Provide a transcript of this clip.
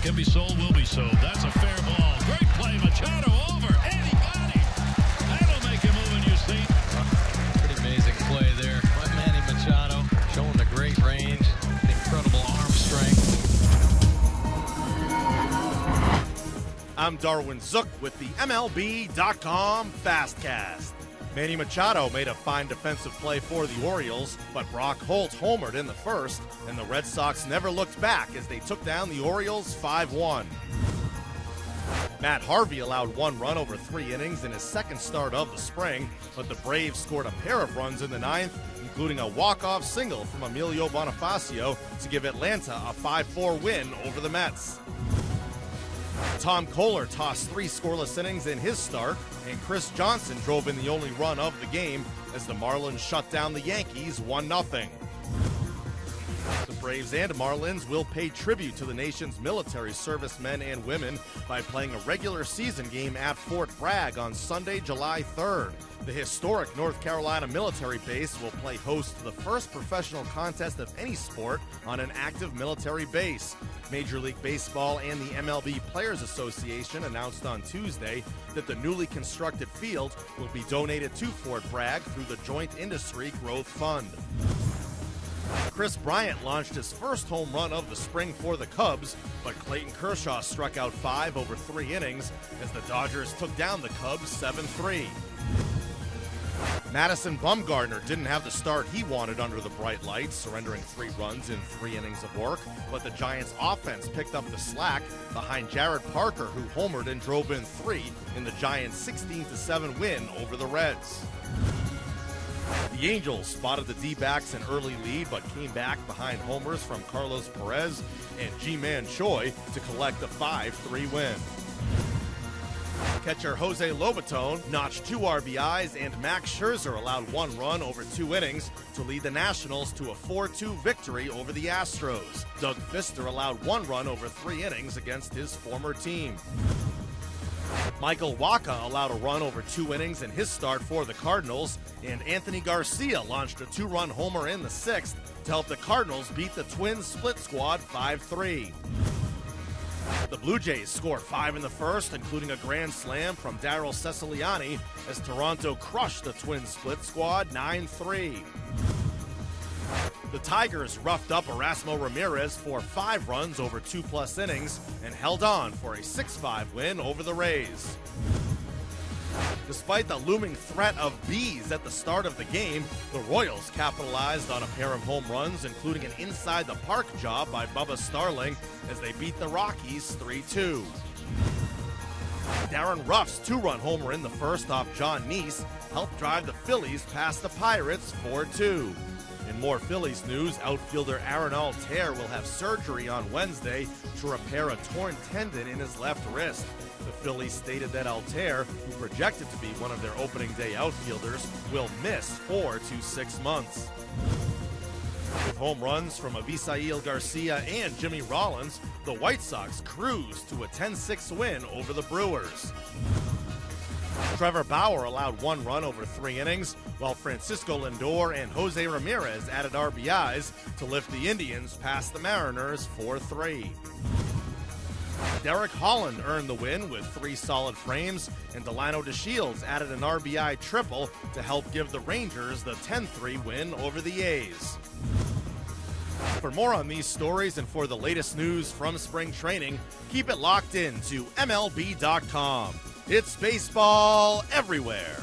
can be sold, will be sold. That's a fair ball. Great play. Machado over, and he got him. That'll make him move in your seat. Pretty amazing play there by Manny Machado, showing the great range, incredible arm strength. I'm Darwin Zook with the MLB.com FastCast. Manny Machado made a fine defensive play for the Orioles, but Brock Holt homered in the first, and the Red Sox never looked back as they took down the Orioles 5-1. Matt Harvey allowed 1 run over 3 innings in his second start of the spring, but the Braves scored a pair of runs in the ninth, including a walk-off single from Emilio Bonifacio to give Atlanta a 5-4 win over the Mets. Tom Kohler tossed 3 scoreless innings in his start, and Kris Johnson drove in the only run of the game as the Marlins shut down the Yankees 1-0. The Braves and Marlins will pay tribute to the nation's military servicemen and women by playing a regular season game at Fort Bragg on Sunday, July 3rd. The historic North Carolina military base will play host to the first professional contest of any sport on an active military base. Major League Baseball and the MLB Players Association announced on Tuesday that the newly constructed field will be donated to Fort Bragg through the Joint Industry Growth Fund. Kris Bryant launched his first home run of the spring for the Cubs, but Clayton Kershaw struck out 5 over 3 innings as the Dodgers took down the Cubs 7-3. Madison Bumgarner didn't have the start he wanted under the bright lights, surrendering 3 runs in 3 innings of work, but the Giants' offense picked up the slack behind Jared Parker, who homered and drove in 3 in the Giants' 16-7 win over the Reds. The Angels spotted the D-backs an early lead, but came back behind homers from Carlos Perez and Ji-Man Choi to collect a 5-3 win. Catcher Jose Lobaton notched 2 RBIs, and Max Scherzer allowed 1 run over 2 innings to lead the Nationals to a 4-2 victory over the Astros. Doug Fister allowed 1 run over 3 innings against his former team. Michael Wacha allowed a run over 2 innings in his start for the Cardinals, and Anthony Garcia launched a 2-run homer in the 6th to help the Cardinals beat the Twins split squad 5-3. The Blue Jays scored 5 in the first, including a grand slam from Daryl Ceciliani as Toronto crushed the Twins split squad 9-3. The Tigers roughed up Erasmo Ramirez for 5 runs over 2+ innings and held on for a 6-5 win over the Rays. Despite the looming threat of bees at the start of the game, the Royals capitalized on a pair of home runs, including an inside-the-park job by Bubba Starling as they beat the Rockies 3-2. Darren Ruff's 2-run homer in the first off John Neese helped drive the Phillies past the Pirates 4-2. In more Phillies news, outfielder Aaron Altair will have surgery on Wednesday to repair a torn tendon in his left wrist. The Phillies stated that Altair, who projected to be one of their opening day outfielders, will miss 4 to 6 months. With home runs from Avisail Garcia and Jimmy Rollins, the White Sox cruised to a 10-6 win over the Brewers. Trevor Bauer allowed 1 run over 3 innings, while Francisco Lindor and Jose Ramirez added RBIs to lift the Indians past the Mariners 4-3. Derek Holland earned the win with 3 solid frames, and Delano DeShields added an RBI triple to help give the Rangers the 10-3 win over the A's. For more on these stories and for the latest news from spring training, keep it locked in to MLB.com. It's baseball everywhere.